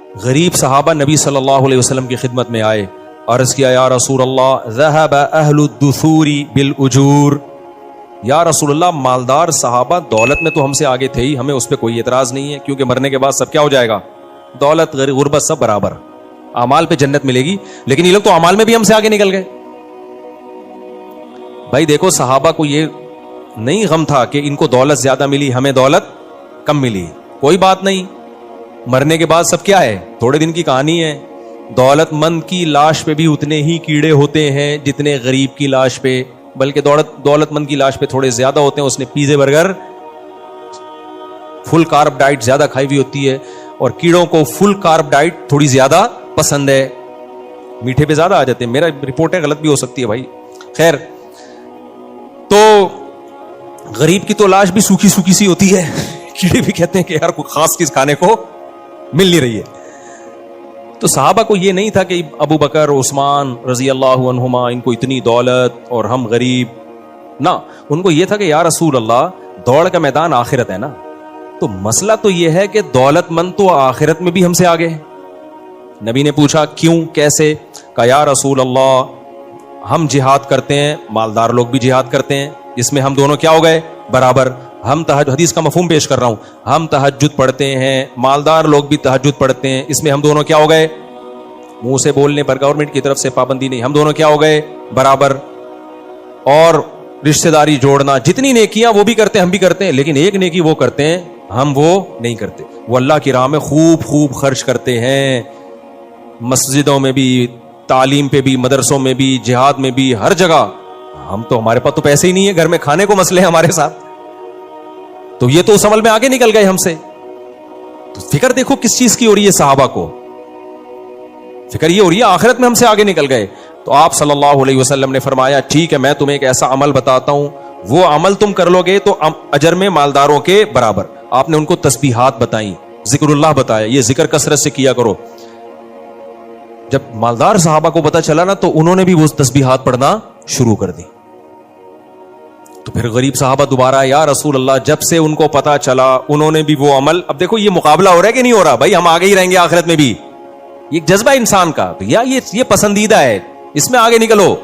غریب صحابہ نبی صلی اللہ علیہ وسلم کی خدمت میں آئے، عرض کیا یا رسول اللہ ذہب اہل الدثور بالاجور، یا رسول اللہ مالدار صحابہ دولت میں تو ہم سے آگے تھے ہی، ہمیں اس پہ کوئی اعتراض نہیں ہے، کیونکہ مرنے کے بعد سب کیا ہو جائے گا، دولت غربت سب برابر، اعمال پہ جنت ملے گی، لیکن یہ لوگ تو اعمال میں بھی ہم سے آگے نکل گئے۔ بھائی دیکھو صحابہ کو یہ نہیں غم تھا کہ ان کو دولت زیادہ ملی ہمیں دولت کم ملی، کوئی بات نہیں، مرنے کے بعد سب کیا ہے، تھوڑے دن کی کہانی ہے۔ دولت مند کی لاش پہ بھی اتنے ہی کیڑے ہوتے ہیں جتنے غریب کی لاش پہ، بلکہ دولت مند کی لاش پہ تھوڑے زیادہ ہوتے ہیں، اس نے پیزے برگر فل کارب ڈائٹ زیادہ کھائی ہوئی ہوتی ہے، اور کیڑوں کو فل کارب ڈائٹ تھوڑی زیادہ پسند ہے، میٹھے پہ زیادہ آ جاتے ہیں۔ میرا رپورٹیں غلط بھی ہو سکتی ہے بھائی، خیر۔ تو غریب کی تو لاش بھی سوکھی سوکھی سی ہوتی ہے، کیڑے بھی کہتے ہیں کہ یار کوئی خاص چیز کھانے کو مل نہیں رہی ہے۔ تو صحابہ کو یہ نہیں تھا کہ ابو بکر عثمان رضی اللہ عنہما ان کو اتنی دولت اور ہم غریب، نہ، ان کو یہ تھا کہ یا رسول اللہ دوڑ کا میدان آخرت ہے نا، تو مسئلہ تو یہ ہے کہ دولت مند تو آخرت میں بھی ہم سے آگے ہے۔ نبی نے پوچھا کیوں کیسے؟ کہا یا رسول اللہ ہم جہاد کرتے ہیں، مالدار لوگ بھی جہاد کرتے ہیں، اس میں ہم دونوں کیا ہو گئے، برابر۔ ہم حدیث کا مفہوم پیش کر رہا ہوں، ہم تہجد پڑھتے ہیں، مالدار لوگ بھی تہجد پڑھتے ہیں، اس میں ہم دونوں کیا ہو گئے، منہ سے بولنے پر گورنمنٹ کی طرف سے پابندی نہیں، ہم دونوں کیا ہو گئے، برابر۔ اور رشتہ داری جوڑنا، جتنی نیکیاں وہ بھی کرتے ہیں ہم بھی کرتے ہیں، لیکن ایک نیکی وہ کرتے ہیں ہم وہ نہیں کرتے، وہ اللہ کی راہ میں خوب خوب خرچ کرتے ہیں، مسجدوں میں بھی، تعلیم پہ بھی، مدرسوں میں بھی، جہاد میں بھی، ہر جگہ۔ ہم تو ہمارے پاس تو پیسے ہی نہیں ہے، گھر میں کھانے کو مسئلے ہیں ہمارے ساتھ، تو یہ تو اس عمل میں آگے نکل گئے ہم سے۔ تو فکر دیکھو کس چیز کی ہو رہی ہے صحابہ کو، فکر یہ ہو رہی ہے آخرت میں ہم سے آگے نکل گئے۔ تو آپ صلی اللہ علیہ وسلم نے فرمایا ٹھیک ہے میں تمہیں ایک ایسا عمل بتاتا ہوں، وہ عمل تم کر لو گے تو اجر میں مالداروں کے برابر۔ آپ نے ان کو تسبیحات بتائیں، ذکر اللہ بتایا، یہ ذکر کثرت سے کیا کرو۔ جب مالدار صحابہ کو پتا چلا نا تو انہوں نے بھی وہ تسبیحات پڑھنا شروع کر دی۔ تو پھر غریب صحابہ دوبارہ یا رسول اللہ، جب سے ان کو پتا چلا انہوں نے بھی وہ عمل، اب دیکھو یہ مقابلہ ہو رہا ہے کہ نہیں ہو رہا، بھائی ہم آگے ہی رہیں گے آخرت میں بھی، یہ جذبہ انسان کا، یا یہ پسندیدہ ہے، اس میں آگے نکلو۔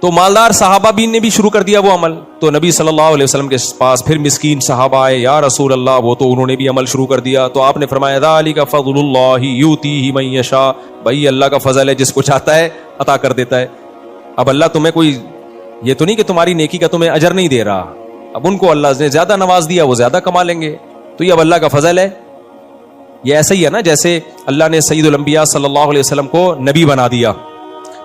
تو مالدار صحابہ بھی نے بھی شروع کر دیا وہ عمل۔ تو نبی صلی اللہ علیہ وسلم کے پاس پھر مسکین صحابہ آئے، یا رسول اللہ وہ تو انہوں نے بھی عمل شروع کر دیا۔ تو آپ نے فرمایا ذالک فضل اللہ یؤتیہ من یشاء، بھائی اللہ کا فضل ہے، جس کو چاہتا ہے عطا کر دیتا ہے۔ اب اللہ تمہیں کوئی یہ تو نہیں کہ تمہاری نیکی کا تمہیں اجر نہیں دے رہا، اب ان کو اللہ نے زیادہ نواز دیا، وہ زیادہ کما لیں گے، تو یہ اب اللہ کا فضل ہے۔ یہ ایسا ہی ہے نا جیسے اللہ نے سید الانبیاء صلی اللہ علیہ وسلم کو نبی بنا دیا،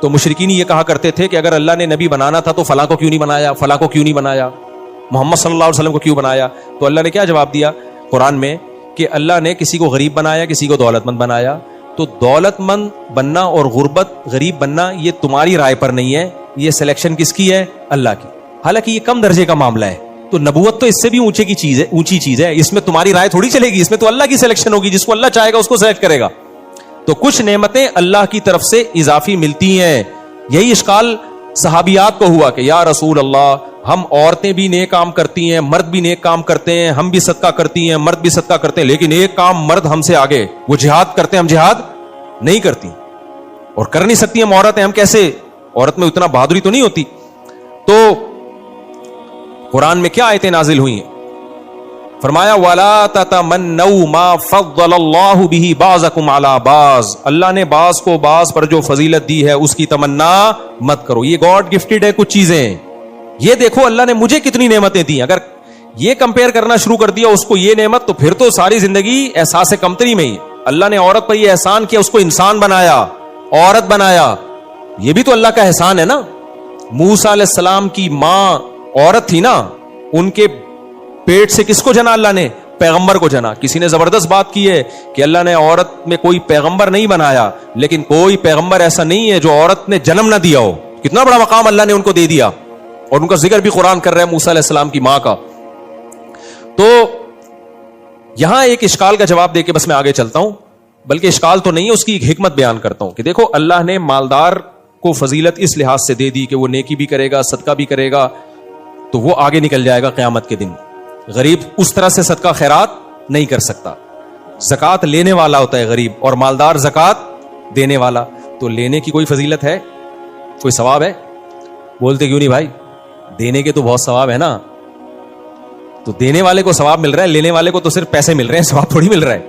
تو مشرکین یہ کہا کرتے تھے کہ اگر اللہ نے نبی بنانا تھا تو فلاں کو کیوں نہیں بنایا، فلاں کو کیوں نہیں بنایا، محمد صلی اللہ علیہ وسلم کو کیوں بنایا؟ تو اللہ نے کیا جواب دیا قرآن میں کہ اللہ نے کسی کو غریب بنایا، کسی کو دولت مند بنایا۔ تو دولت مند بننا اور غربت غریب بننا یہ تمہاری رائے پر نہیں ہے، یہ سلیکشن کس کی ہے؟ اللہ کی۔ حالانکہ یہ کم درجے کا معاملہ ہے، تو نبوت تو اس سے بھی اونچی چیز ہے، اس میں تمہاری رائے تھوڑی چلے گی، اس میں تو اللہ کی سلیکشن ہوگی، جس کو اللہ چاہے گا اس کو سلیکٹ کرے گا۔ تو کچھ نعمتیں اللہ کی طرف سے اضافی ملتی ہیں۔ یہی اشکال صحابیات کو ہوا کہ یا رسول اللہ ہم عورتیں بھی نیک کام کرتی ہیں، مرد بھی نیک کام کرتے ہیں، ہم بھی صدقہ کرتی ہیں، مرد بھی صدقہ کرتے ہیں، لیکن ایک کام مرد ہم سے آگے، وہ جہاد کرتے ہیں، ہم جہاد نہیں کرتی، اور کر نہیں سکتی ہم عورتیں، ہم کیسے؟ عورت میں اتنا بہادری تو نہیں ہوتی۔ تو قرآن میں کیا آیتیں نازل ہوئی ہیں؟ فرمایا وَلَا تَتَمَنَّوْا مَا فَضَّلَ اللَّهُ بِهِ بَعْضَكُمْ عَلَى بَعْضٍ، اللہ نے بعض کو بعض پر جو فضیلت دی ہے اس کی تمنا مت کرو، یہ گاڈ گفٹڈ ہے کچھ چیزیں، یہ دیکھو اللہ نے مجھے کتنی نعمتیں دی، اگر یہ کمپیئر کرنا شروع کر دیا اس کو یہ نعمت، تو پھر تو ساری زندگی احساس کمتری میں ہی۔ اللہ نے عورت پر یہ احسان کیا، اس کو انسان بنایا، عورت بنایا، یہ بھی تو اللہ کا احسان ہے نا۔ موسیٰ علیہ السلام کی ماں عورت تھی نا، ان کے پیٹ سے کس کو جنا اللہ نے؟ پیغمبر کو جنا۔ کسی نے زبردست بات کی ہے کہ اللہ نے عورت میں کوئی پیغمبر نہیں بنایا، لیکن کوئی پیغمبر ایسا نہیں ہے جو عورت نے جنم نہ دیا ہو، کتنا بڑا مقام اللہ نے ان کو دے دیا، اور ان کا ذکر بھی قرآن کر رہا ہے موسیٰ علیہ السلام کی ماں کا۔ تو یہاں ایک اشکال کا جواب دے کے بس میں آگے چلتا ہوں، بلکہ اشکال تو نہیں ہے، اس کی ایک حکمت بیان کرتا ہوں کہ دیکھو اللہ نے مالدار کو فضیلت اس لحاظ سے دے دی کہ وہ نیکی بھی کرے گا، صدقہ بھی کرے گا، تو وہ آگے نکل جائے گا قیامت کے دن۔ غریب اس طرح سے صدقہ خیرات نہیں کر سکتا، زکات لینے والا ہوتا ہے غریب, اور مالدار زکات دینے والا. تو لینے کی کوئی فضیلت ہے, کوئی ثواب ہے؟ بولتے کیوں نہیں بھائی, دینے کے تو بہت ثواب ہے نا. تو دینے والے کو ثواب مل رہا ہے, لینے والے کو تو صرف پیسے مل رہے ہیں, ثواب تھوڑی مل رہا ہے.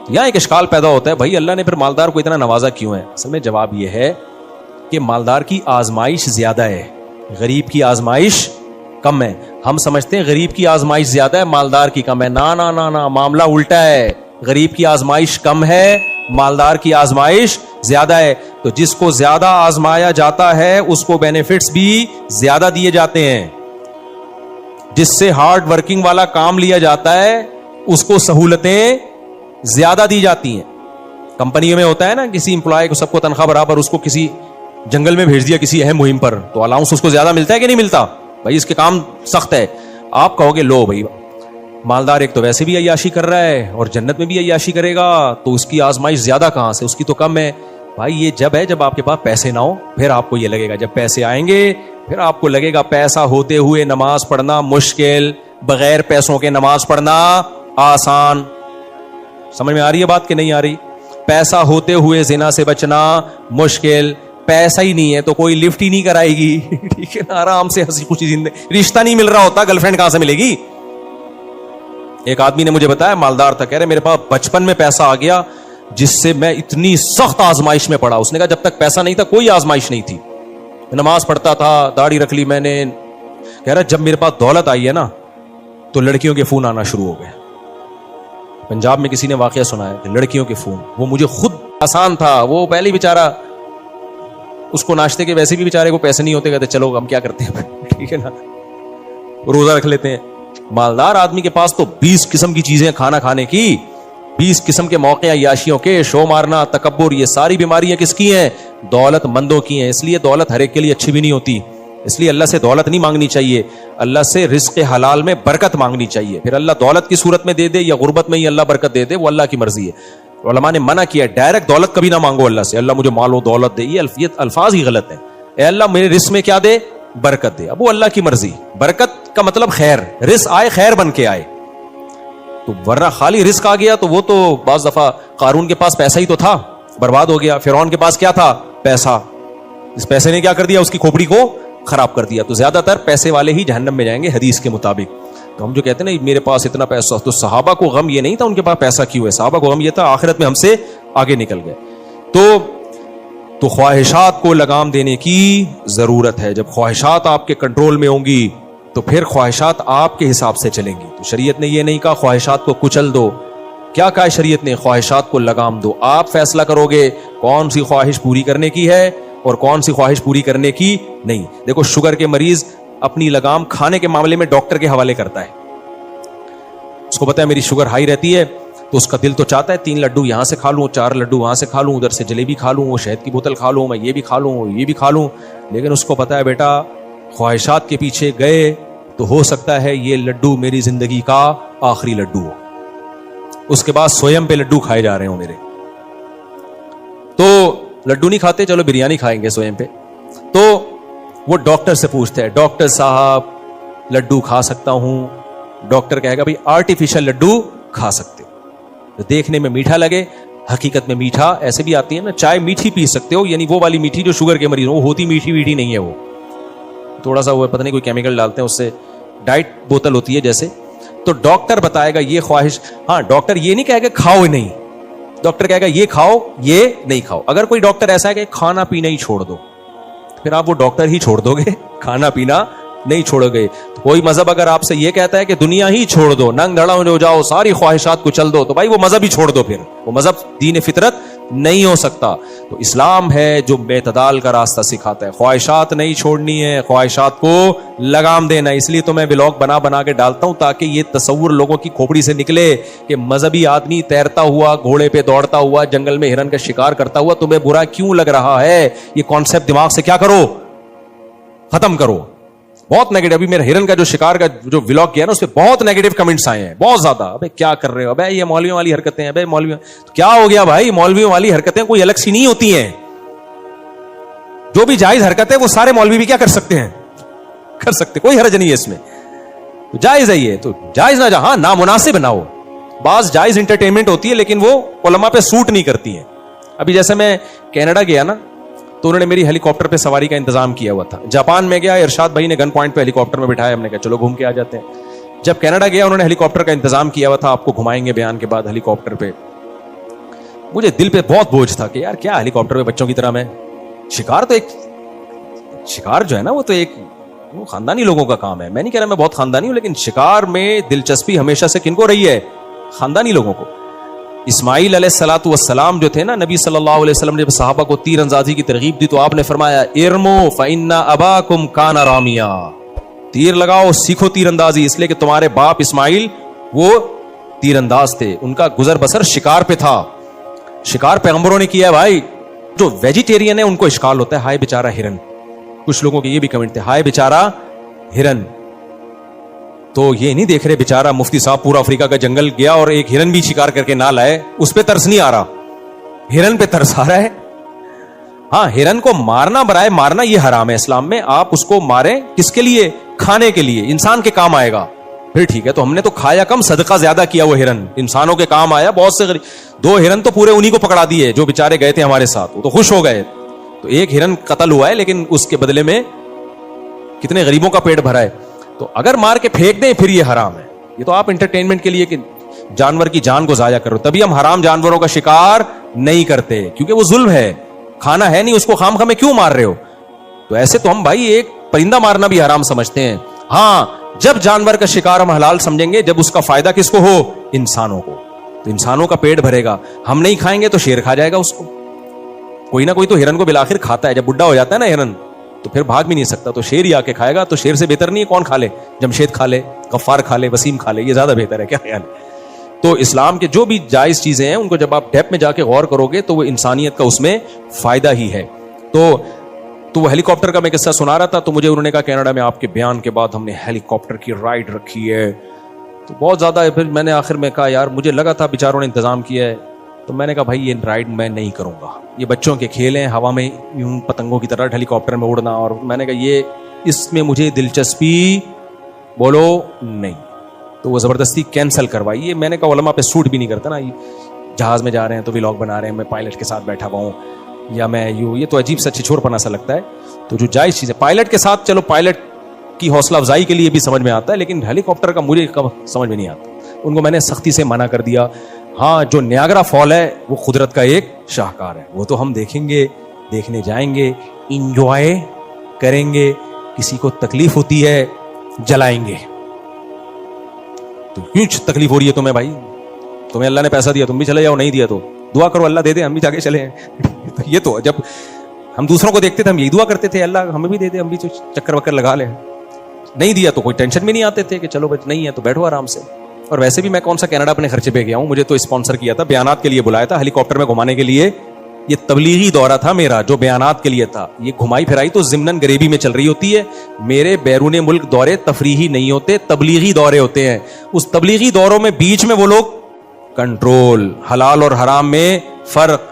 یہاں ایک اشکال پیدا ہوتا ہے, بھائی اللہ نے پھر مالدار کو اتنا نوازا کیوں ہے؟ اصل میں جواب یہ ہے کہ مالدار کی آزمائش زیادہ ہے, غریب کی آزمائش کم ہے. ہم سمجھتے ہیں غریب کی آزمائش زیادہ ہے, مالدار کی کم ہے. نا نا نا نا, معاملہ الٹا ہے. غریب کی آزمائش کم ہے, مالدار کی آزمائش زیادہ ہے. تو جس کو زیادہ آزمایا جاتا ہے اس کو بینیفٹس بھی زیادہ دیے جاتے ہیں. جس سے ہارڈ ورکنگ والا کام لیا جاتا ہے اس کو سہولتیں زیادہ دی جاتی ہیں. کمپنیوں میں ہوتا ہے نا, کسی امپلائی کو سب کو تنخواہ برابر, اس کو کسی جنگل میں بھیج دیا کسی اہم مہم پر, تو الاؤنس اس کو زیادہ ملتا ہے کہ نہیں ملتا؟ بھائی اس کے کام سخت ہے. آپ کہو گے لو بھائی, مالدار ایک تو ویسے بھی عیاشی کر رہا ہے اور جنت میں بھی عیاشی کرے گا, تو اس کی آزمائش زیادہ کہاں سے, اس کی تو کم ہے. بھائی یہ جب ہے جب آپ کے پاس پیسے نہ ہو, پھر آپ کو یہ لگے گا. جب پیسے آئیں گے پھر آپ کو لگے گا پیسہ ہوتے ہوئے نماز پڑھنا مشکل, بغیر پیسوں کے نماز پڑھنا آسان. سمجھ میں آ رہی ہے بات کہ نہیں آ رہی؟ پیسہ ہوتے ہوئے زنا سے بچنا مشکل, پیسہ ہی نہیں ہے تو کوئی لفٹ ہی نہیں کرائے گی. ٹھیک ہے نا, آرام سے ہنسی خوشی زندگی. رشتہ نہیں مل رہا ہوتا, گرل فرینڈ کہاں سے ملے گی؟ ایک آدمی نے مجھے بتایا, مالدار تھا, کہہ رہے میرے پاس بچپن میں پیسہ آ گیا جس سے میں اتنی سخت آزمائش میں پڑا. اس نے کہا جب تک پیسہ نہیں تھا کوئی آزمائش نہیں تھی, نماز پڑھتا تھا, داڑھی رکھ لی میں نے. کہہ رہا جب میرے پاس دولت آئی ہے نا تو لڑکیوں کے فون آنا شروع ہو گئے. پنجاب میں کسی نے واقعہ سنا ہے کہ لڑکیوں کے فون, وہ مجھے خود آسان تھا, وہ پہلے بیچارہ اس کو ناشتے کے ویسے بھی بیچارے کو پیسے نہیں ہوتے, کہتے چلو ہم کیا کرتے ہیں, ٹھیک ہے نا, روزہ رکھ لیتے ہیں. مالدار آدمی کے پاس تو 20 قسم کی چیزیں کھانا کھانے کی, 20 قسم کے موقع عیاشیوں کے, شو مارنا, تکبر, یہ ساری بیماریاں کس کی ہیں؟ دولت مندوں کی ہیں. اس لیے دولت ہر ایک کے لیے اچھی بھی نہیں ہوتی. اس لیے اللہ سے دولت نہیں مانگنی چاہیے, اللہ سے رزق حلال میں برکت مانگنی چاہیے. پھر اللہ دولت کی صورت میں دے دے یا غربت میں ہی اللہ برکت دے دے, وہ اللہ کی مرضی ہے. علماء نے منع کیا ہے ڈائریکٹ دولت کبھی نہ مانگو اللہ سے, اللہ مجھے مال و دولت دے, یہ الفاظ ہی غلط ہیں. اے اللہ میرے رزق میں کیا دے؟ برکت دے. اب وہ اللہ کی مرضی. برکت کا مطلب خیر, رزق آئے خیر بن کے آئے. تو ورنہ خالی رزق آ گیا تو وہ تو بعض دفعہ قارون کے پاس پیسہ ہی تو تھا, برباد ہو گیا. فرعون کے پاس کیا تھا؟ پیسہ. اس پیسے نے کیا کر دیا؟ اس کی کھوپڑی کو خراب کر دیا. تو زیادہ تر پیسے والے ہی جہنم میں جائیں گے حدیث کے مطابق. تو ہم جو کہتے ہیں نا میرے پاس اتنا پیسہ, تو صحابہ کو غم یہ نہیں تھا ان کے پاس پیسہ کیوں ہے, صحابہ کو غم یہ تھا آخرت میں ہم سے آگے نکل گئے. تو خواہشات کو لگام دینے کی ضرورت ہے. جب خواہشات آپ کے کنٹرول میں ہوں گی تو پھر خواہشات آپ کے حساب سے چلیں گی. تو شریعت نے یہ نہیں کہا خواہشات کو کچل دو, کیا کہا شریعت نے؟ خواہشات کو لگام دو. آپ فیصلہ کرو گے کون سی خواہش پوری کرنے کی ہے اور کون سی خواہش پوری کرنے کی نہیں. دیکھو شوگر کے مریض اپنی لگام کھانے کے معاملے میں ڈاکٹر کے حوالے کرتا ہے. اس کو پتا ہے میری شوگر ہائی رہتی ہے, تو اس کا دل تو چاہتا ہے 3 لڈو یہاں سے کھا لوں, 4 لڈو وہاں سے کھا لوں, ادھر سے جلیبی کھا لوں, وہ شہد کی بوتل کھا لوں, میں یہ بھی کھا لوں, یہ بھی کھا لوں. لیکن اس کو پتا ہے بیٹا خواہشات کے پیچھے گئے تو ہو سکتا ہے یہ لڈو میری زندگی کا آخری لڈو ہو. اس کے بعد سویم پہ لڈو کھائے جا رہے ہوں میرے. تو لڈو نہیں کھاتے, چلو بریانی کھائیں گے سویم پہ. تو وہ ڈاکٹر سے پوچھتے ہیں, ڈاکٹر صاحب لڈو کھا سکتا ہوں؟ ڈاکٹر کہے گا بھائی آرٹیفیشل لڈو کھا سکتے ہو, دیکھنے میں میٹھا لگے, حقیقت میں میٹھا. ایسے بھی آتی ہے نا چائے میٹھی پی سکتے ہو, یعنی وہ والی میٹھی جو شوگر کے مریض وہ ہوتی میٹھی میٹھی نہیں ہے, وہ تھوڑا سا وہ پتہ نہیں کوئی کیمیکل ڈالتے ہیں, اس سے ڈائٹ بوتل ہوتی ہے جیسے. تو ڈاکٹر بتائے گا یہ خواہش, ہاں ڈاکٹر یہ نہیں کہے گا کھاؤ نہیں, ڈاکٹر کہے گا یہ کھاؤ یہ نہیں کھاؤ. اگر کوئی ڈاکٹر ایسا ہے کہ کھانا پینا ہی چھوڑ دو, پھر آپ وہ ڈاکٹر ہی چھوڑ دو گے, کھانا پینا نہیں چھوڑو گے. کوئی مذہب اگر آپ سے یہ کہتا ہے کہ دنیا ہی چھوڑ دو, ننگ دھڑا ہو جاؤ, ساری خواہشات کو چل دو, تو بھائی وہ مذہب ہی چھوڑ دو, پھر وہ مذہب دین فطرت نہیں ہو سکتا. تو اسلام ہے جو اعتدال کا راستہ سکھاتا ہے. خواہشات نہیں چھوڑنی ہے, خواہشات کو لگام دینا. اس لیے تو میں ولاگ بنا بنا کے ڈالتا ہوں تاکہ یہ تصور لوگوں کی کھوپڑی سے نکلے کہ مذہبی آدمی تیرتا ہوا, گھوڑے پہ دوڑتا ہوا, جنگل میں ہرن کا شکار کرتا ہوا تمہیں برا کیوں لگ رہا ہے. یہ کانسیپٹ دماغ سے کیا کرو, ختم کرو. بہت نیگیٹو, ابھی میرے ہرن کا جو شکار کا جو ولاگ کیا نا اس پہ بہت نیگیٹو کمنٹس آئے ہیں, بہت زیادہ. ابے کیا کر رہے ہو, ابے یہ مولویوں والی حرکتیں ہیں, ابے مولویوں تو کیا ہو گیا بھائی, مولویوں والی حرکتیں کوئی الگ سی نہیں ہوتی ہیں. جو بھی جائز حرکت ہے وہ سارے مولوی بھی کیا کر سکتے ہیں, کر سکتے, کوئی حرج نہیں ہے اس میں. تو جائز ہے یہ, تو جائز نہ جہاں نامناسب نہ ہو. بعض جائز انٹرٹینمنٹ ہوتی ہے لیکن وہ علماء پہ سوٹ نہیں کرتی ہیں. ابھی جیسے میں کینیڈا گیا نا تو انہوں نے میری ہیلی کاپٹر پہ سواری کا انتظام کیا ہوا تھا. جاپان میں گیا, ارشاد بھائی نے گن پوائنٹ پہ ہیلی کاپٹر میں بٹھایا, ہم نے کہا چلو گھوم کے آ جاتے ہیں. جب کینیڈا گیا انہوں نے ہیلی کاپٹر کا انتظام کیا ہوا تھا, آپ کو گھمائیں گے بیان کے بعد ہیلی کاپٹر پہ. مجھے دل پہ بہت بوجھ تھا کہ یار کیا ہیلی کاپٹر پہ بچوں کی طرح میں شکار, تو ایک شکار جو ہے نا وہ تو ایک خاندانی لوگوں کا کام ہے. میں نہیں کہہ رہا میں بہت خاندانی ہوں, لیکن شکار میں دلچسپی ہمیشہ سے کن کو رہی ہے؟ خاندانی لوگوں کو. اسماعیل علیہ الصلوۃ والسلام جو تھے نا, نبی صلی اللہ علیہ وسلم نے جب صحابہ کو تیر اندازی کی ترغیب دی تو آپ نے فرمایا ارمو فإن اباکم کان رامیا, تیر لگاؤ سیکھو تیر اندازی, اس لیے کہ تمہارے باپ اسماعیل وہ تیر انداز تھے, ان کا گزر بسر شکار پہ تھا. شکار پیغمبروں نے کیا ہے بھائی. جو ویجیٹیرین ہے ان کو اشکال ہوتا ہے ہائے بیچارہ ہرن. کچھ لوگوں کے یہ بھی کمنٹ تھے ہائے بیچارہ ہرن, تو یہ نہیں دیکھ رہے بیچارہ مفتی صاحب پورا افریقہ کا جنگل گیا اور ایک ہرن بھی شکار کر کے نہ لائے, اس پہ ترس نہیں آ رہا, ہرن پہ ترس آ رہا ہے. ہاں ہرن کو مارنا برائے مارنا یہ حرام ہے اسلام میں. آپ اس کو ماریں کس کے لیے؟ کھانے کے لیے, انسان کے کام آئے گا, پھر ٹھیک ہے. تو ہم نے تو کھایا کم صدقہ زیادہ کیا, وہ ہرن انسانوں کے کام آیا. بہت سے دو ہرن تو پورے انہی کو پکڑا دیے جو بیچارے گئے تھے ہمارے ساتھ, وہ تو خوش ہو گئے. تو ایک ہرن قتل ہوا ہے لیکن اس کے بدلے میں کتنے غریبوں کا پیٹ بھرا ہے. تو اگر مار کے پھینک دیں پھر یہ حرام ہے. یہ تو آپ انٹرٹینمنٹ کے لیے کہ جانور کی جان کو ضائع کرو, تبھی ہم حرام جانوروں کا شکار نہیں کرتے, کیونکہ وہ ظلم ہے, کھانا ہے نہیں اس کو خام خامے کیوں مار رہے ہو. تو ایسے تو ہم بھائی ایک پرندہ مارنا بھی حرام سمجھتے ہیں. ہاں جب جانور کا شکار ہم حلال سمجھیں گے جب اس کا فائدہ کس کو ہو؟ انسانوں کو. تو انسانوں کا پیٹ بھرے گا, ہم نہیں کھائیں گے تو شیر کھا جائے گا اس کو. کوئی نہ کوئی تو ہرن کو بالآخر کھاتا ہے, جب بڈھا ہو جاتا ہے نا ہرن تو پھر بھاگ بھی نہیں سکتا, تو شیر ہی آ کے کھائے گا. تو شیر سے بہتر نہیں ہے کون کھا لے؟ جمشید کھا لے, غفار کھا لے, وسیم کھا لے, یہ زیادہ بہتر ہے. کیا خیال ہے؟ تو اسلام کے جو بھی جائز چیزیں ہیں ان کو جب آپ ڈیپ میں جا کے غور کرو گے تو وہ انسانیت کا اس میں فائدہ ہی ہے. تو وہ ہیلی کاپٹر کا میں قصہ سنا رہا تھا, تو مجھے انہوں نے کہا کینیڈا میں آپ کے بیان کے بعد ہم نے ہیلی کاپٹر کی رائڈ رکھی ہے, تو بہت زیادہ ہے. پھر میں نے آخر میں کہا یار مجھے لگا تھا بیچاروں نے انتظام کیا ہے, تو میں نے کہا بھائی یہ رائڈ میں نہیں کروں گا, یہ بچوں کے کھیل ہیں, ہوا میں یوں پتنگوں کی طرح ہیلی کاپٹر میں اڑنا, اور میں نے کہا یہ اس میں مجھے دلچسپی بولو نہیں. تو وہ زبردستی کینسل کروائی. یہ میں نے کہا علماء پہ سوٹ بھی نہیں کرتا نا, جہاز میں جا رہے ہیں تو ولاگ بنا رہے ہیں, میں پائلٹ کے ساتھ بیٹھا ہوا ہوں, یا میں یوں, یہ تو عجیب سا چھچور پنا سا لگتا ہے. تو جو جائز چیز ہے پائلٹ کے ساتھ, چلو پائلٹ کی حوصلہ افزائی کے لیے بھی سمجھ میں آتا ہے, لیکن ہیلی کاپٹر کا مجھے سمجھ میں نہیں آتا. ان کو میں نے سختی سے منع کر دیا. ہاں جو نیاگرا فال ہے وہ قدرت کا ایک شاہکار ہے, وہ تو ہم دیکھیں گے, دیکھنے جائیں گے, انجوائے کریں گے, کسی کو تکلیف ہوتی ہے جلائیں گے. تو کیوں تکلیف ہو رہی ہے تمہیں بھائی؟ تمہیں اللہ نے پیسہ دیا تم بھی چلے جاؤ, نہیں دیا تو دعا کرو اللہ دے دے, ہم بھی جا کے چلے ہیں. یہ تو جب ہم دوسروں کو دیکھتے تھے ہم یہی دعا کرتے تھے اللہ ہمیں بھی دے دے, ہم بھی چکر وکر لگا لیں. نہیں دیا تو کوئی ٹینشن بھی نہیں آتے تھے کہ چلو بچ نہیں ہے تو بیٹھو آرام سے. اور ویسے بھی میں کون سا کینیڈا اپنے خرچے پہ گیا ہوں, مجھے تو اسپانسر کیا تھا, بیانات کے لیے بلایا تھا, ہیلی کاپٹر میں گھمانے کے لیے. یہ تبلیغی دورہ تھا میرا جو بیانات کے لیے تھا. یہ گھمائی پھرائی تو ضمناً غریبی میں چل رہی ہوتی ہے. میرے بیرون ملک دورے تفریحی نہیں ہوتے, تبلیغی دورے ہوتے ہیں. اس تبلیغی دوروں میں بیچ میں وہ لوگ کنٹرول, حلال اور حرام میں فرق.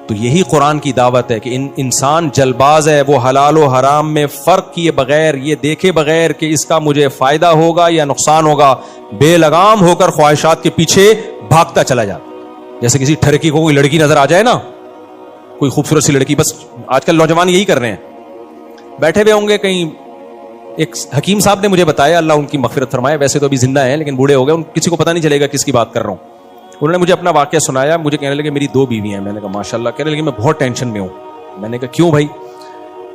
تو یہی قرآن کی دعوت ہے کہ انسان جلباز ہے, وہ حلال و حرام میں فرق کیے بغیر, یہ دیکھے بغیر کہ اس کا مجھے فائدہ ہوگا یا نقصان ہوگا, بے لگام ہو کر خواہشات کے پیچھے بھاگتا چلا جاتا. جیسے کسی ٹھرکی کو کوئی لڑکی نظر آ جائے نا, کوئی خوبصورت سی لڑکی, بس آج کل نوجوان یہی کر رہے ہیں, بیٹھے ہوئے ہوں گے کہیں. ایک حکیم صاحب نے مجھے بتایا, اللہ ان کی مغفرت فرمائے, ویسے تو ابھی زندہ ہیں لیکن بوڑھے ہو گئے, کسی کو پتہ نہیں چلے گا کس کی بات کر رہا ہوں. انہوں نے مجھے اپنا واقعہ سنایا, مجھے کہنے لگے میری 2 بیوی ہیں. میں نے کہا ماشاءاللہ. کہنے لگے میں بہت ٹینشن میں ہوں. میں نے کہا کیوں بھائی؟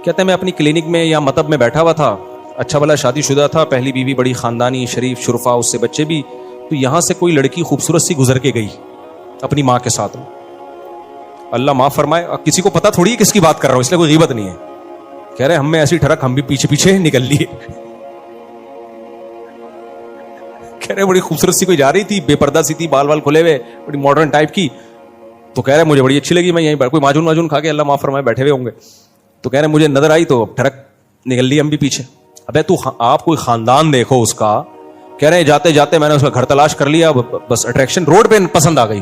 کہتے ہیں میں اپنی کلینک میں یا مطب میں بیٹھا ہوا تھا, اچھا بھلا شادی شدہ تھا, پہلی بیوی بڑی خاندانی شریف شرفا, اس سے بچے بھی, تو یہاں سے کوئی لڑکی خوبصورت سی گزر کے گئی اپنی ماں کے ساتھ. اللہ معاف فرمائے, کسی کو پتہ تھوڑی ہے کس کی بات کر رہا ہوں, اس لیے کوئی غیبت نہیں ہے. کہہ رہے ہم میں ایسی ٹھڑک, ہم بھی پیچھے پیچھے نکل لیے. کہہ رہے بڑی خوبصورت سی کوئی جا رہی تھی, بے پردہ سی تھی, بال کھلے ہوئے, بڑی ماڈرن ٹائپ کی. تو کہہ رہے مجھے بڑی اچھی لگی, میں یہیں پر کوئی ماجون کھا کے اللہ معاف فرمائے بیٹھے ہوئے ہوں گے. تو کہہ رہے مجھے نظر آئی تو ٹھڑک نکل لی, ہم بھی پیچھے. ابے تو آپ کوئی خاندان دیکھو اس کا. کہہ رہے جاتے جاتے میں نے اس کا گھر تلاش کر لیا, بس اٹریکشن روڈ پہ پسند آ گئی.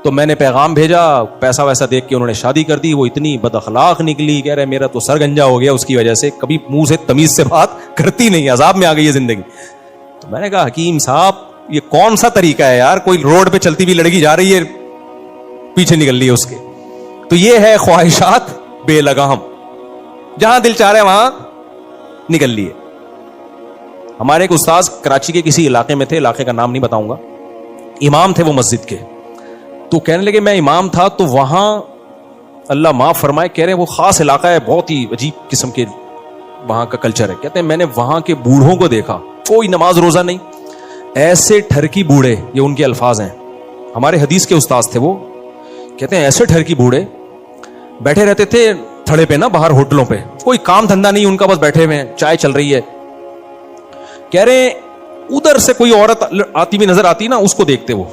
تو میں نے پیغام بھیجا, پیسہ ویسا دیکھ کے انہوں نے شادی کر دی. وہ اتنی بد اخلاق نکلی, کہہ رہے میرا تو سر گنجا ہو گیا اس کی وجہ سے, کبھی منہ سے تمیز سے بات کرتی نہیں, عذاب میں آ گئی ہے زندگی. تو میں نے کہا حکیم صاحب یہ کون سا طریقہ ہے یار؟ کوئی روڈ پہ چلتی ہوئی لڑکی جا رہی ہے, پیچھے نکل لی ہے اس کے. تو یہ ہے خواہشات بے لگام, جہاں دل چاہ رہے وہاں نکل لیے. ہمارے ایک استاذ کراچی کے کسی علاقے میں تھے, علاقے کا نام نہیں بتاؤں گا, امام تھے وہ مسجد کے. تو کہنے لگے میں امام تھا تو وہاں اللہ معاف فرمائے, کہہ رہے ہیں وہ خاص علاقہ ہے, بہت ہی عجیب قسم کے وہاں کا کلچر ہے. کہتے ہیں میں نے وہاں کے بوڑھوں کو دیکھا, کوئی نماز روزہ نہیں, ایسے ٹھرکی بوڑھے, یہ ان کے الفاظ ہیں, ہمارے حدیث کے استاذ تھے وہ. کہتے ہیں ایسے ٹھرکی بوڑھے بیٹھے رہتے تھے تھڑے پہ نا, باہر ہوٹلوں پہ, کوئی کام دھندا نہیں ان کا, بس بیٹھے ہوئے ہیں, چائے چل رہی ہے. کہہ رہے ہیں ادھر سے کوئی عورت آتی بھی نظر آتی نا, اس کو دیکھتے وہ,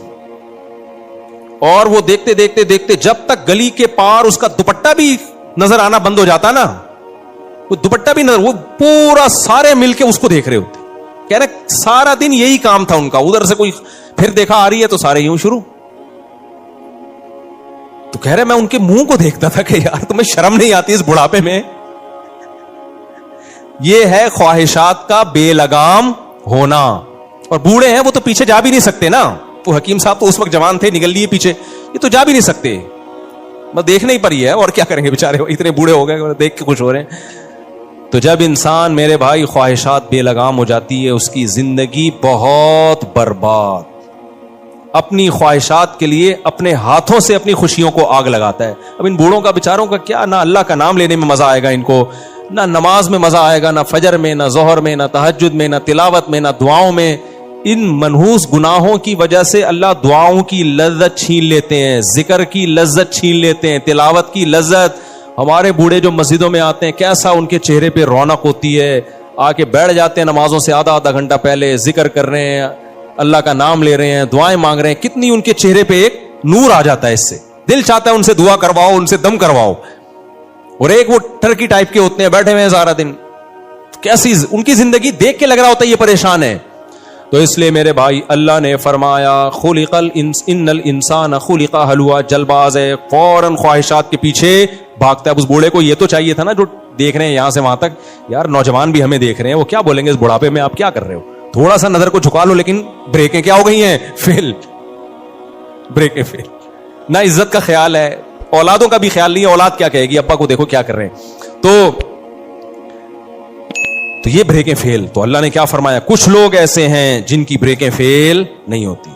اور وہ دیکھتے دیکھتے دیکھتے جب تک گلی کے پار اس کا دوپٹہ بھی نظر آنا بند ہو جاتا نا, وہ دوپٹہ بھی نظر, وہ پورا سارے مل کے اس کو دیکھ رہے ہوتے. کہہ رہے سارا دن یہی کام تھا ان کا, ادھر سے کوئی پھر دیکھا آ رہی ہے تو سارے یوں شروع. تو کہہ رہے میں ان کے منہ کو دیکھتا تھا کہ یار تمہیں شرم نہیں آتی اس بڑھاپے میں؟ یہ ہے خواہشات کا بے لگام ہونا. اور بوڑھے ہیں وہ تو پیچھے جا بھی نہیں سکتے نا, وہ حکیم صاحب تو اس وقت جوان تھے, نکل لیے پیچھے, یہ تو جا بھی نہیں سکتے, بس دیکھنے ہی پر ہی ہے, اور کیا کریں گے بیچارے, اتنے بوڑھے ہو گئے, دیکھ کے خوش ہو رہے ہیں. تو جب انسان میرے بھائی خواہشات بے لگام ہو جاتی ہے, اس کی زندگی بہت برباد. اپنی خواہشات کے لیے اپنے ہاتھوں سے اپنی خوشیوں کو آگ لگاتا ہے. اب ان بوڑھوں کا بیچاروں کا کیا, نہ اللہ کا نام لینے میں مزہ آئے گا ان کو, نہ نماز میں مزہ آئے گا, نہ فجر میں, نہ ظہر میں, نہ تہجد میں, نہ تلاوت میں, نہ دعاؤں میں. ان منحوس گناہوں کی وجہ سے اللہ دعاؤں کی لذت چھین لیتے ہیں, ذکر کی لذت چھین لیتے ہیں, تلاوت کی لذت. ہمارے بوڑھے جو مسجدوں میں آتے ہیں, کیسا ان کے چہرے پہ رونق ہوتی ہے, آ کے بیٹھ جاتے ہیں نمازوں سے آدھا گھنٹہ پہلے, ذکر کر رہے ہیں, اللہ کا نام لے رہے ہیں, دعائیں مانگ رہے ہیں, کتنی ان کے چہرے پہ ایک نور آ جاتا ہے. اس سے دل چاہتا ہے ان سے دعا کرواؤ, ان سے دم کرواؤ. اور ایک وہ ٹرکی ٹائپ کے ہوتے ہیں, بیٹھے ہوئے ہیں سارا دن, کیسی ان کی زندگی دیکھ کے لگ رہا ہوتا ہے یہ پریشان ہے. تو اس لیے میرے بھائی اللہ نے فرمایا ان الانسان خلق ہلوعا, جلد باز ہے, فوراً خواہشات کے پیچھے بھاگتا ہے. اس بوڑھے کو یہ تو چاہیے تھا نا, جو دیکھ رہے ہیں یہاں سے وہاں تک, یار نوجوان بھی ہمیں دیکھ رہے ہیں, وہ کیا بولیں گے اس بڑھاپے میں, آپ کیا کر رہے ہو, تھوڑا سا نظر کو جھکا لو. لیکن بریکیں کیا ہو گئی ہیں, فیل, بریکیں فیل. نہ عزت کا خیال ہے, اولادوں کا بھی خیال نہیں ہے, اولاد کیا کہے گی, ابا کو دیکھو کیا کر رہے ہیں. تو یہ بریکیں فیل. تو اللہ نے کیا فرمایا, کچھ لوگ ایسے ہیں جن کی بریکیں فیل نہیں ہوتی,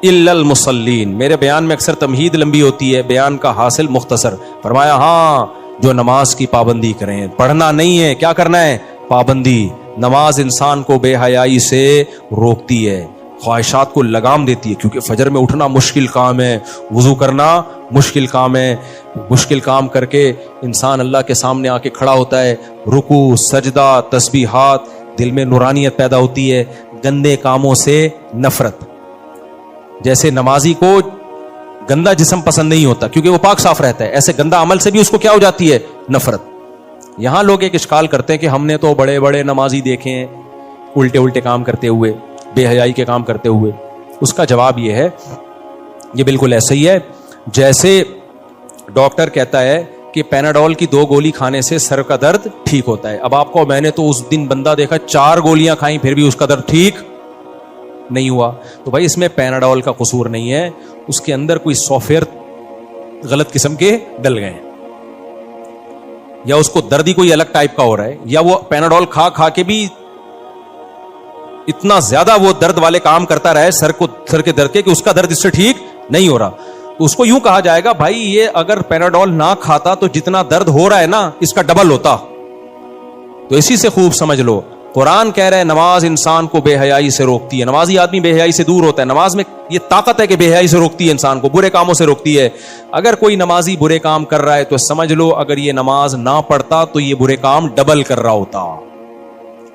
الا المصلین. میرے بیان میں اکثر تمہید لمبی ہوتی ہے, بیان کا حاصل مختصر. فرمایا ہاں جو نماز کی پابندی کریں, پڑھنا نہیں ہے, کیا کرنا ہے, پابندی. نماز انسان کو بے حیائی سے روکتی ہے, خواہشات کو لگام دیتی ہے, کیونکہ فجر میں اٹھنا مشکل کام ہے, وضو کرنا مشکل کام ہے, مشکل کام کر کے انسان اللہ کے سامنے آ کے کھڑا ہوتا ہے, رکوع, سجدہ, تسبیحات, دل میں نورانیت پیدا ہوتی ہے, گندے کاموں سے نفرت. جیسے نمازی کو گندا جسم پسند نہیں ہوتا کیونکہ وہ پاک صاف رہتا ہے, ایسے گندا عمل سے بھی اس کو کیا ہو جاتی ہے, نفرت. یہاں لوگ ایک اشکال کرتے ہیں کہ ہم نے تو بڑے بڑے نمازی دیکھے ہیں الٹے کام کرتے ہوئے, بے حیائی کے کام کرتے ہوئے. اس کا جواب یہ ہے, یہ بالکل ایسے ہی ہے جیسے ڈاکٹر کہتا ہے کہ پیناڈول کی 2 گولی کھانے سے سر کا درد ٹھیک ہوتا ہے. اب آپ کو, میں نے تو اس دن بندہ دیکھا 4 گولیاں کھائیں پھر بھی اس کا درد ٹھیک نہیں ہوا. تو بھائی اس میں پیناڈول کا قصور نہیں ہے, اس کے اندر کوئی سافٹ ویئر غلط قسم کے ڈل گئے ہیں, یا اس کو درد ہی کوئی الگ ٹائپ کا ہو رہا ہے, یا وہ پیناڈول کھا کے بھی اتنا زیادہ وہ درد والے کام کرتا رہے سر کے درد کے کہ اس کا درد اس سے ٹھیک نہیں ہو رہا. تو اس کو یوں کہا جائے گا, بھائی یہ اگر پیناڈول نہ کھاتا تو جتنا درد ہو رہا ہے نا اس کا ڈبل ہوتا. تو اسی سے خوب سمجھ لو, قرآن کہہ رہے ہیں نماز انسان کو بے حیائی سے روکتی ہے. نمازی آدمی بے حیائی سے دور ہوتا ہے, نماز میں یہ طاقت ہے کہ بے حیائی سے روکتی ہے, انسان کو برے کاموں سے روکتی ہے. اگر کوئی نمازی برے کام کر رہا ہے تو سمجھ لو اگر یہ نماز نہ پڑھتا تو یہ برے کام ڈبل کر رہا ہوتا.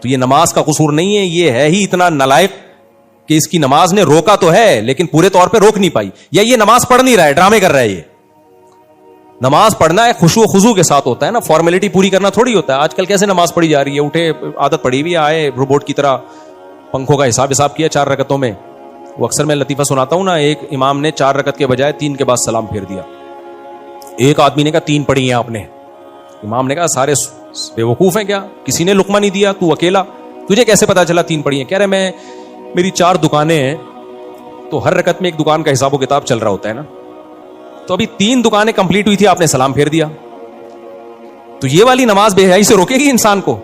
تو یہ نماز کا قصور نہیں ہے, یہ ہے ہی اتنا نالائق کہ اس کی نماز نے روکا تو ہے لیکن پورے طور پہ روک نہیں پائی, یا یہ نماز پڑھ نہیں رہا ہے, ڈرامے کر رہا ہے. یہ نماز پڑھنا ہے خشوع و خضوع کے ساتھ ہوتا ہے نا, فارمیلٹی پوری کرنا تھوڑی ہوتا ہے. آج کل کیسے نماز پڑھی جا رہی ہے, اٹھے عادت پڑی ہوئی, آئے روبوٹ کی طرح پنکھوں کا حساب کیا 4 رکعتوں میں. وہ اکثر میں لطیفہ سناتا ہوں نا, ایک امام نے 4 رکعت کے بجائے 3 کے بعد سلام پھیر دیا. ایک آدمی نے کہا 3 پڑھی ہیں آپ نے. امام نے کہا سارے بے وقوف ہیں کیا, کسی نے لقمہ نہیں دیا, تو اکیلا, تجھے کیسے پتا چلا 3 پڑھی ہیں؟ کہہ رہے میں میری 4 دکانیں ہیں تو ہر رکعت میں ایک دکان کا حساب و کتاب چل رہا ہوتا ہے نا. تو ابھی 3 دکانیں کمپلیٹ ہوئی تھی, آپ نے سلام پھیر دیا, تو یہ والی نماز بے حیائی سے روکے گی انسان کو؟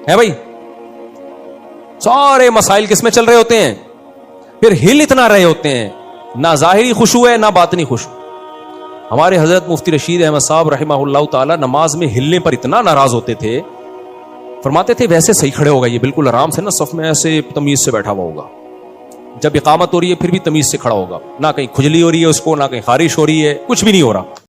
ہے بھائی, سارے مسائل کس میں چل رہے ہوتے ہیں, پھر ہل اتنا رہے ہوتے ہیں, نہ ظاہری خشوع ہے نہ باطنی خشوع. ہمارے حضرت مفتی رشید احمد صاحب رحمہ اللہ تعالی نماز میں ہلنے پر اتنا ناراض ہوتے تھے, فرماتے تھے ویسے صحیح کھڑے ہوگا, یہ بالکل آرام سے نا صف میں ایسے تمیز سے بیٹھا ہوا ہوگا, جب اقامت ہو رہی ہے پھر بھی تمیز سے کھڑا ہوگا, نہ کہیں کھجلی ہو رہی ہے اس کو, نہ کہیں خارش ہو رہی ہے, کچھ بھی نہیں ہو رہا.